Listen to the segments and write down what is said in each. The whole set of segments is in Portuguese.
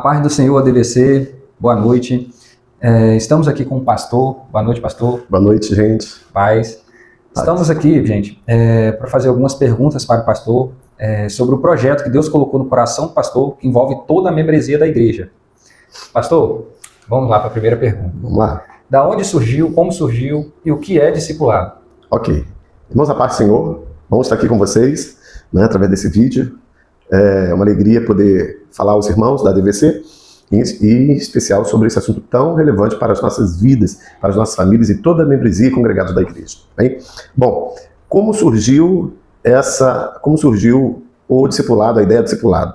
A paz do Senhor, ADVC, boa noite. Estamos aqui com o pastor. Boa noite, pastor. Boa noite, gente. Paz. Estamos aqui, gente, para fazer algumas perguntas para o pastor sobre o projeto que Deus colocou no coração do pastor, que envolve toda a membresia da igreja. Pastor, vamos lá para a primeira pergunta. Vamos lá. Da onde surgiu, como surgiu e o que é discipulado? Ok. Irmãos, a paz do Senhor, vamos estar aqui com vocês, através desse vídeo. É uma alegria poder falar aos irmãos da ADVC, e em especial sobre esse assunto tão relevante para as nossas vidas, para as nossas famílias e toda a membresia e congregados da igreja. Bem? Bom, como surgiu o discipulado, a ideia do discipulado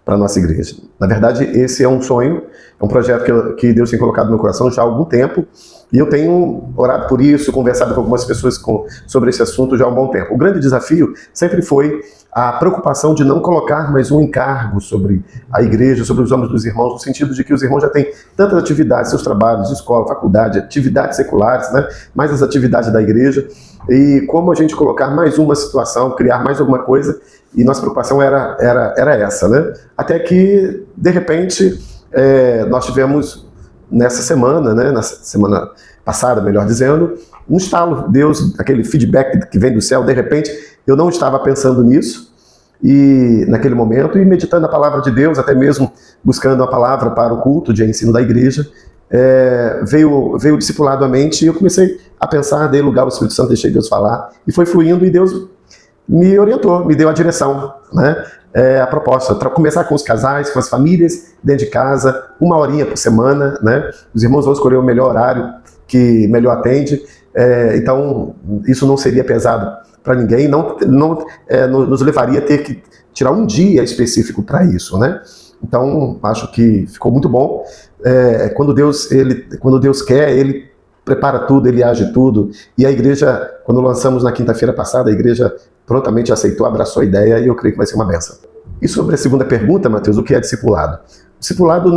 para a nossa igreja? Na verdade, esse é um sonho, é um projeto que Deus tem colocado no meu coração já há algum tempo, e eu tenho orado por isso, conversado com algumas pessoas sobre esse assunto já há um bom tempo. O grande desafio sempre foi a preocupação de não colocar mais um encargo sobre a igreja, sobre os ombros dos irmãos, no sentido de que os irmãos já têm tantas atividades, seus trabalhos, escola, faculdade, atividades seculares, mais as atividades da igreja, e como a gente colocar mais uma situação, criar mais alguma coisa, e nossa preocupação era essa, Até que, de repente, nós tivemos na semana passada, melhor dizendo, um estalo, Deus, aquele feedback que vem do céu, de repente, eu não estava pensando nisso, e naquele momento, e meditando a palavra de Deus, até mesmo buscando a palavra para o culto de ensino da igreja, veio o discipulado à mente, e eu comecei a pensar, dei lugar ao Espírito Santo, deixei Deus falar, e foi fluindo, e Deus me orientou, me deu a direção, a proposta, começar com os casais, com as famílias, dentro de casa, 1 horinha por semana, Os irmãos vão escolher o melhor horário que melhor atende, então isso não seria pesado para ninguém, não nos levaria a ter que tirar um dia específico para isso, Então acho que ficou muito bom. Quando Deus quer, Ele prepara tudo, Ele age tudo, e a igreja, quando lançamos na quinta-feira passada, a igreja prontamente aceitou, abraçou a ideia, e eu creio que vai ser uma bênção. E sobre a segunda pergunta, Mateus, o que é discipulado? Discipulado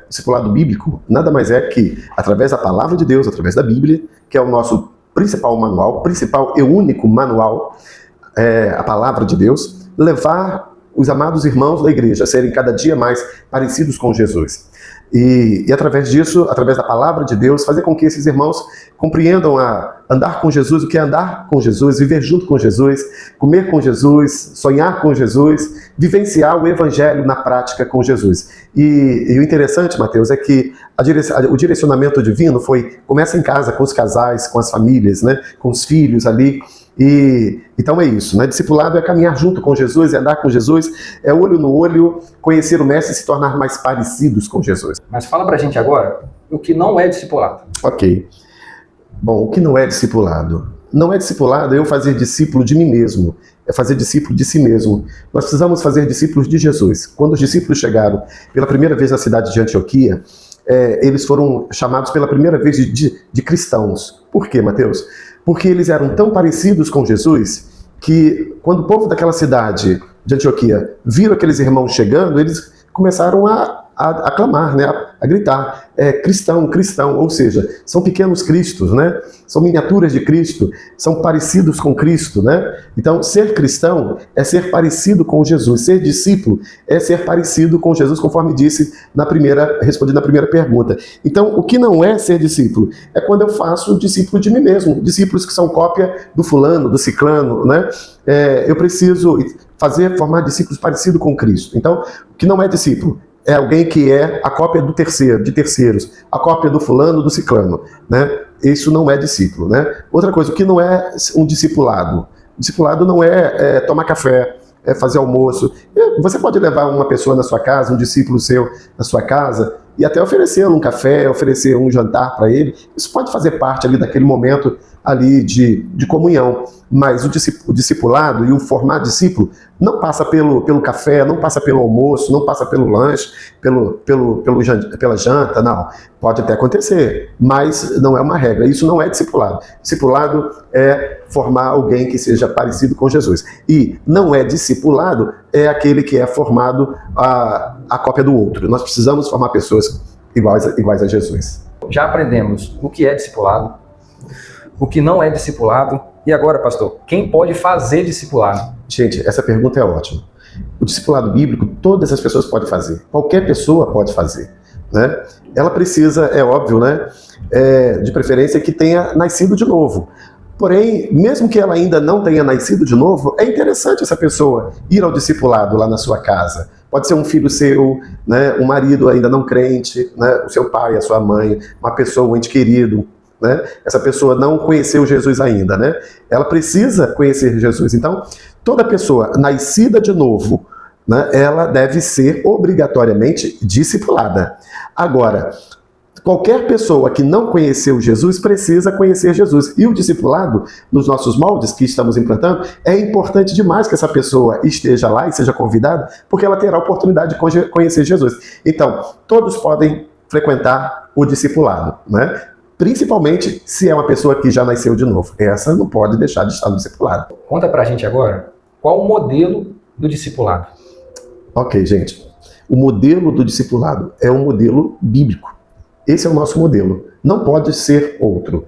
discipulado bíblico, nada mais é que, através da palavra de Deus, através da Bíblia, que é o nosso principal e único manual, a palavra de Deus, levar os amados irmãos da igreja a serem cada dia mais parecidos com Jesus. E através disso, através da palavra de Deus, fazer com que esses irmãos compreendam a andar com Jesus, o que é andar com Jesus, viver junto com Jesus, comer com Jesus, sonhar com Jesus, vivenciar o evangelho na prática com Jesus. E o interessante, Mateus, é que o direcionamento divino começa em casa, com os casais, com as famílias, com os filhos ali. E então é isso, Discipulado é caminhar junto com Jesus, é andar com Jesus, é olho no olho, conhecer o mestre e se tornar mais parecidos com Jesus. Mas fala pra gente agora o que não é discipulado. Ok. Bom, o que não é discipulado? Não é discipulado eu fazer discípulo de mim mesmo, é fazer discípulo de si mesmo. Nós precisamos fazer discípulos de Jesus. Quando os discípulos chegaram pela primeira vez na cidade de Antioquia, eles foram chamados pela primeira vez de cristãos. Por quê, Mateus? Porque eles eram tão parecidos com Jesus que, quando o povo daquela cidade de Antioquia viram aqueles irmãos chegando, eles começaram a clamar, a gritar, cristão, ou seja, são pequenos cristos, são miniaturas de Cristo, são parecidos com Cristo, Então, ser cristão é ser parecido com Jesus, ser discípulo é ser parecido com Jesus, conforme respondi na primeira pergunta. Então, o que não é ser discípulo? É quando eu faço discípulo de mim mesmo, discípulos que são cópia do fulano, do ciclano, Eu preciso formar discípulos parecidos com Cristo. Então, o que não é discípulo? É alguém que é a cópia de terceiros, a cópia do fulano, do ciclano, Isso não é discípulo, Outra coisa, o que não é um discipulado? Discipulado não é tomar café, é fazer almoço. Você pode levar uma pessoa na sua casa, um discípulo seu na sua casa, e até oferecer um café, oferecer um jantar para ele. Isso pode fazer parte ali daquele momento ali de comunhão. Mas o discipulado e o formar discípulo não passa pelo café, não passa pelo almoço, não passa pelo lanche, pela janta, não. Pode até acontecer, mas não é uma regra. Isso não é discipulado. Discipulado é formar alguém que seja parecido com Jesus. E não é discipulado, é aquele que é formado a cópia do outro. Nós precisamos formar pessoas iguais a Jesus. Já aprendemos o que é discipulado, o que não é discipulado. E agora, pastor, quem pode fazer discipulado? Gente, essa pergunta é ótima. O discipulado bíblico, todas as pessoas podem fazer. Qualquer pessoa pode fazer, né? Ela precisa, é óbvio, né? De preferência que tenha nascido de novo. Porém, mesmo que ela ainda não tenha nascido de novo, é interessante essa pessoa ir ao discipulado lá na sua casa. Pode ser um filho seu, né, um marido ainda não crente, né, o seu pai, a sua mãe, uma pessoa, um ente querido, né? Essa pessoa não conheceu Jesus ainda, né? Ela precisa conhecer Jesus. Então, toda pessoa nascida de novo, né, ela deve ser obrigatoriamente discipulada. Agora, qualquer pessoa que não conheceu Jesus precisa conhecer Jesus. E o discipulado, nos nossos moldes que estamos implantando, é importante demais que essa pessoa esteja lá e seja convidada, porque ela terá a oportunidade de conhecer Jesus. Então, todos podem frequentar o discipulado, né? Principalmente se é uma pessoa que já nasceu de novo. Essa não pode deixar de estar no discipulado. Conta pra gente agora, qual o modelo do discipulado? Ok, gente. O modelo do discipulado é um modelo bíblico. Esse é o nosso modelo. Não pode ser outro.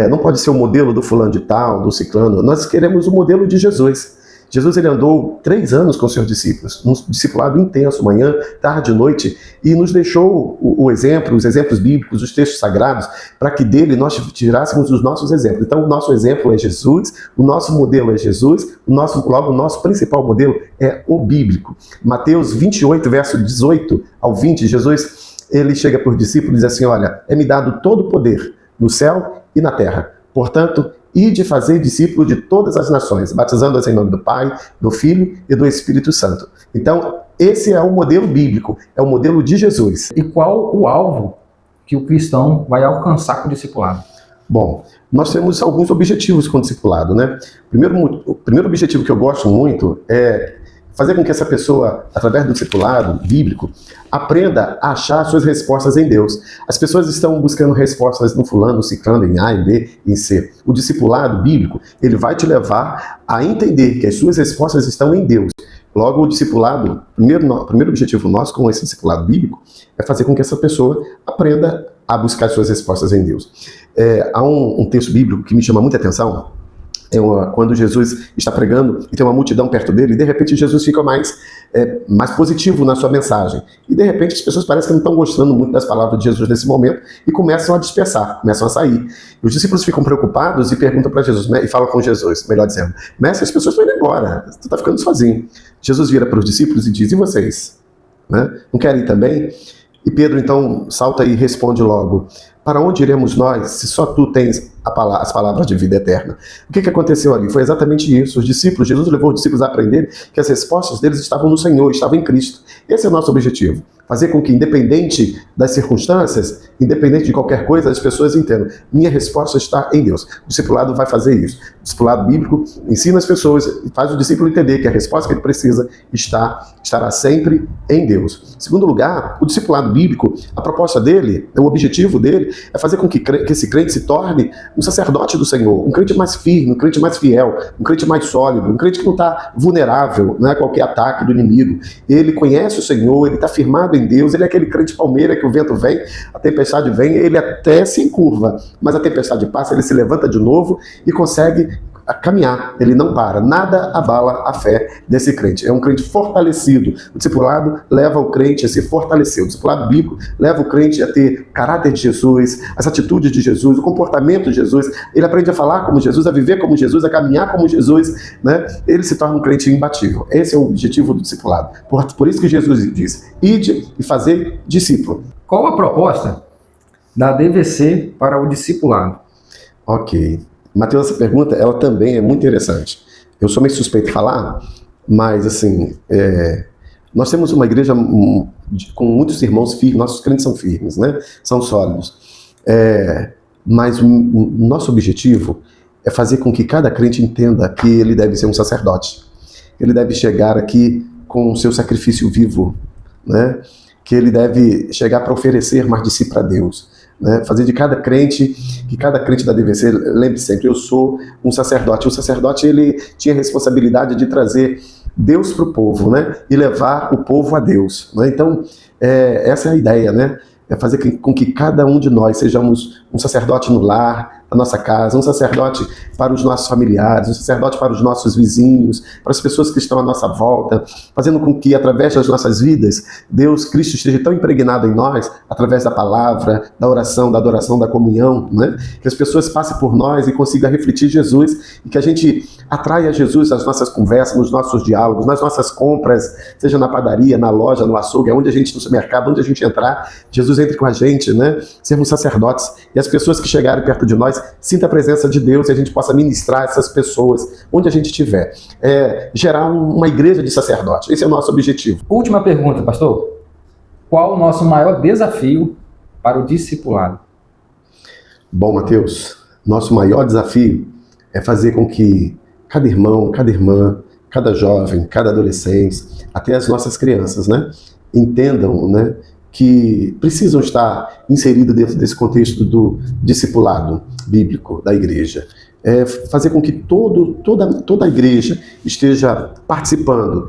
Não pode ser o modelo do fulano de tal, do ciclano. Nós queremos o modelo de Jesus. Jesus, ele andou 3 anos com seus discípulos, um discipulado intenso, manhã, tarde e noite, e nos deixou o exemplo, os exemplos bíblicos, os textos sagrados, para que dele nós tirássemos os nossos exemplos. Então, o nosso exemplo é Jesus, o nosso modelo é Jesus, logo o nosso principal modelo é o bíblico. Mateus 28, verso 18 ao 20, Jesus, ele chega para os discípulos e diz assim, olha, é-me dado todo o poder no céu e na terra. Portanto, ide fazer discípulos de todas as nações, batizando-as em nome do Pai, do Filho e do Espírito Santo. Então, esse é o modelo bíblico, é o modelo de Jesus. E qual o alvo que o cristão vai alcançar com o discipulado? Bom, nós temos alguns objetivos com o discipulado, né? O primeiro objetivo que eu gosto muito é fazer com que essa pessoa, através do discipulado bíblico, aprenda a achar suas respostas em Deus. As pessoas estão buscando respostas no fulano, no ciclano, em A, em B, em C. O discipulado bíblico, ele vai te levar a entender que as suas respostas estão em Deus. Logo, o discipulado, o primeiro objetivo nosso com esse discipulado bíblico é fazer com que essa pessoa aprenda a buscar suas respostas em Deus. Há um texto bíblico que me chama muita atenção, quando Jesus está pregando e tem uma multidão perto dele, e de repente Jesus fica mais positivo na sua mensagem. E de repente as pessoas parecem que não estão gostando muito das palavras de Jesus nesse momento e começam a dispersar, começam a sair. E os discípulos ficam preocupados e perguntam para Jesus, e falam com Jesus, melhor dizendo, mestre, as pessoas estão indo embora, tu está ficando sozinho. Jesus vira para os discípulos e diz, e vocês? Né? Não querem ir também? E Pedro então salta e responde logo, para onde iremos nós se só tu tens as palavras de vida eterna? O que aconteceu ali? Foi exatamente isso. Os discípulos, Jesus levou os discípulos a aprender que as respostas deles estavam no Senhor, estavam em Cristo. Esse é o nosso objetivo. Fazer com que, independente das circunstâncias, independente de qualquer coisa, as pessoas entendam. Minha resposta está em Deus. O discipulado vai fazer isso. O discipulado bíblico ensina as pessoas, faz o discípulo entender que a resposta que ele precisa estará sempre em Deus. Em segundo lugar, o discipulado bíblico, a proposta dele, o objetivo dele, é fazer com que esse crente se torne um sacerdote do Senhor, um crente mais firme, um crente mais fiel, um crente mais sólido, um crente que não está vulnerável, né, a qualquer ataque do inimigo. Ele conhece o Senhor, ele está firmado em Deus, ele é aquele crente palmeira que o vento vem, a tempestade vem, ele até se encurva, mas a tempestade passa, ele se levanta de novo e consegue caminhar, ele não para, nada abala a fé desse crente, é um crente fortalecido. O discipulado leva o crente a se fortalecer, o discipulado bíblico leva o crente a ter o caráter de Jesus, as atitudes de Jesus, o comportamento de Jesus, ele aprende a falar como Jesus, a viver como Jesus, a caminhar como Jesus, né? Ele se torna um crente imbatível. Esse é o objetivo do discipulado, por isso que Jesus diz, ide e fazer discípulo. Qual a proposta da DVC para o discipulado? Ok. Mateus, essa pergunta, ela também é muito interessante. Eu sou meio suspeito de falar, mas assim, nós temos uma igreja com muitos irmãos firmes, nossos crentes são firmes, né? São sólidos. Mas o nosso objetivo é fazer com que cada crente entenda que ele deve ser um sacerdote. Ele deve chegar aqui com o seu sacrifício vivo, né? Que ele deve chegar para oferecer mais de si para Deus. Né? Fazer de cada crente, que cada crente da DVC, lembre sempre, eu sou um sacerdote. O sacerdote, ele tinha a responsabilidade de trazer Deus para o povo, né? E levar o povo a Deus. Né? Então, essa é a ideia, né? É fazer com que cada um de nós sejamos um sacerdote no lar, a nossa casa, um sacerdote para os nossos familiares, um sacerdote para os nossos vizinhos, para as pessoas que estão à nossa volta, fazendo com que, através das nossas vidas, Deus, Cristo, esteja tão impregnado em nós, através da palavra, da oração, da adoração, da comunhão, né? Que as pessoas passem por nós e consigam refletir Jesus, e que a gente atraia Jesus nas nossas conversas, nos nossos diálogos, nas nossas compras, seja na padaria, na loja, no açougue, onde a gente, no supermercado, onde a gente entrar, Jesus entre com a gente, né? Sermos sacerdotes, e as pessoas que chegarem perto de nós sintam a presença de Deus e a gente possa ministrar essas pessoas onde a gente estiver. Gerar uma igreja de sacerdotes. Esse é o nosso objetivo. Última pergunta, pastor. Qual o nosso maior desafio para o discipulado? Bom, Mateus, nosso maior desafio é fazer com que cada irmão, cada irmã, cada jovem, cada adolescente, até as nossas crianças, né, entendam, né, que precisam estar inseridos dentro desse contexto do discipulado bíblico da igreja. Fazer com que toda a igreja esteja participando,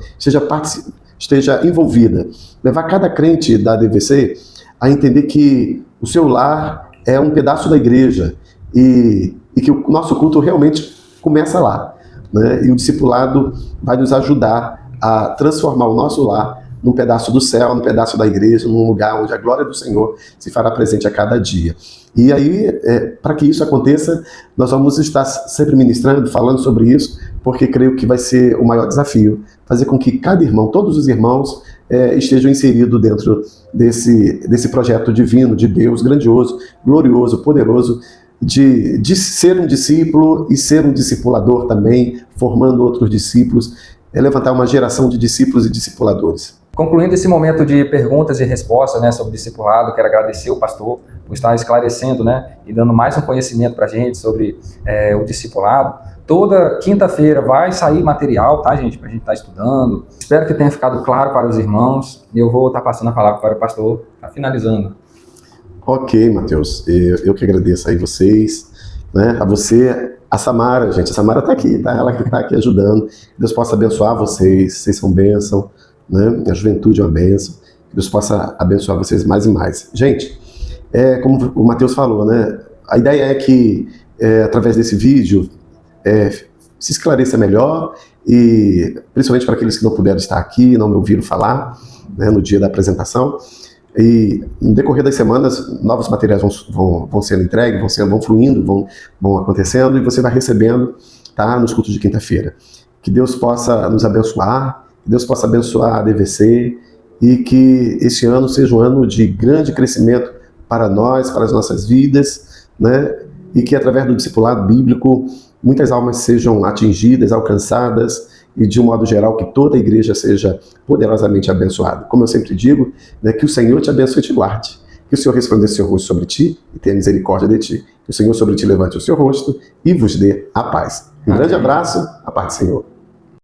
esteja envolvida. Levar cada crente da DVC a entender que o seu lar é um pedaço da igreja e que o nosso culto realmente começa lá, né? E o discipulado vai nos ajudar a transformar o nosso lar num pedaço do céu, num pedaço da igreja, num lugar onde a glória do Senhor se fará presente a cada dia. E aí, para que isso aconteça, nós vamos estar sempre ministrando, falando sobre isso, porque creio que vai ser o maior desafio, fazer com que cada irmão, todos os irmãos, estejam inseridos dentro desse projeto divino, de Deus, grandioso, glorioso, poderoso, de ser um discípulo e ser um discipulador também, formando outros discípulos, levantar uma geração de discípulos e discipuladores. Concluindo esse momento de perguntas e respostas, né, sobre o discipulado, quero agradecer o pastor por estar esclarecendo, né, e dando mais um conhecimento para a gente sobre o discipulado. Toda quinta-feira vai sair material, tá, gente, para a gente estar estudando. Espero que tenha ficado claro para os irmãos. E eu vou estar passando a palavra para o pastor, tá finalizando. Ok, Mateus, eu que agradeço aí vocês, né, a você, a Samara, gente, a Samara está aqui, tá? Ela que está aqui ajudando. Deus possa abençoar vocês são bênção, né? A juventude é uma bênção. Que Deus possa abençoar vocês mais e mais. Gente, como o Mateus falou, né? A ideia é que, através desse vídeo, se esclareça melhor, e principalmente para aqueles que não puderam estar aqui, não me ouviram falar, né, no dia da apresentação. E no decorrer das semanas, novos materiais vão sendo entregues, vão fluindo, vão acontecendo, e você vai recebendo, tá, nos cultos de quinta-feira. Que Deus possa nos abençoar, que Deus possa abençoar a DVC, e que esse ano seja um ano de grande crescimento para nós, para as nossas vidas, né? E que através do discipulado bíblico muitas almas sejam atingidas, alcançadas, e de um modo geral que toda a igreja seja poderosamente abençoada. Como eu sempre digo, né, que o Senhor te abençoe e te guarde, que o Senhor resplandeça o seu rosto sobre ti e tenha misericórdia de ti, que o Senhor sobre ti levante o seu rosto e vos dê a paz. Um grande abraço, a paz do Senhor.